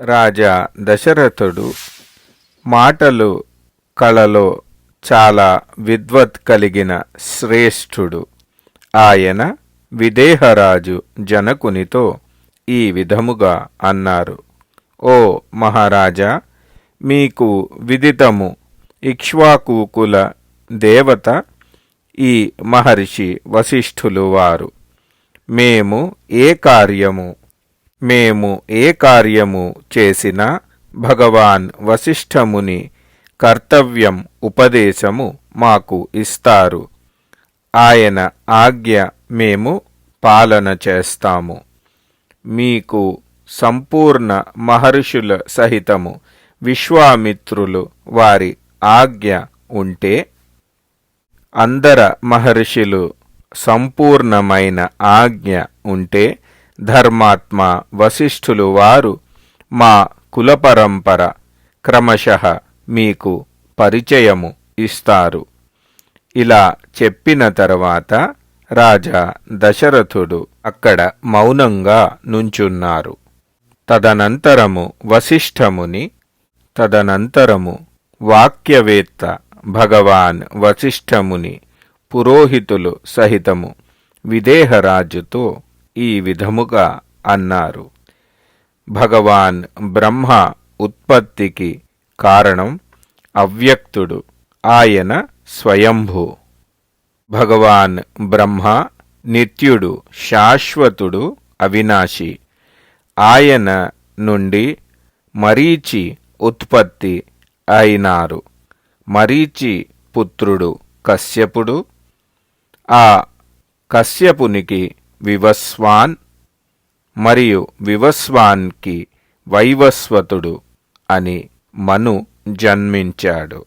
రాజా దశరథుడు మాటలు కళలో చాలా విద్వత్ కలిగిన శ్రేష్ఠుడు. ఆయన విదేహరాజు జనకునితో ఈ విధముగా అన్నారు. ఓ మహారాజా, మీకు విదితము, ఇక్ష్వాకుకుల దేవత ఈ మహర్షి వశిష్ఠులు వారు. మేము ఏ కార్యము చేసినా భగవాన్ వశిష్ఠముని కర్తవ్యం ఉపదేశము మాకు ఇస్తారు. ఆయన ఆజ్ఞ మేము పాలన చేస్తాము. మీకు సంపూర్ణ మహర్షుల సహితము విశ్వామిత్రులు వారి ఆజ్ఞ ఉంటే, అందర మహర్షులు సంపూర్ణమైన ఆజ్ఞ ఉంటే, ధర్మాత్మ వశిష్ఠులు వారు మా కులపరంపర క్రమశః మీకు పరిచయము ఇస్తారు. ఇలా చెప్పిన తరువాత రాజా దశరథుడు అక్కడ మౌనంగా నుంచున్నారు. తదనంతరము వాక్యవేత్త భగవాన్ వశిష్ఠముని పురోహితులు సహితము విదేహరాజుతో ఈ విధముగా అన్నారు. భగవాన్ బ్రహ్మ ఉత్పత్తికి కారణం అవ్యక్తుడు, ఆయన స్వయంభూ. భగవాన్ బ్రహ్మ నిత్యుడు, శాశ్వతుడు, అవినాశి. ఆయన నుండి మరీచి ఉత్పత్తి అయినారు. మరీచి పుత్రుడు కశ్యపుడు. ఆ కశ్యపునికి వివస్వాన్, మరియు వివస్వాన్కి వైవస్వతుడు అని మను జన్మించాడు.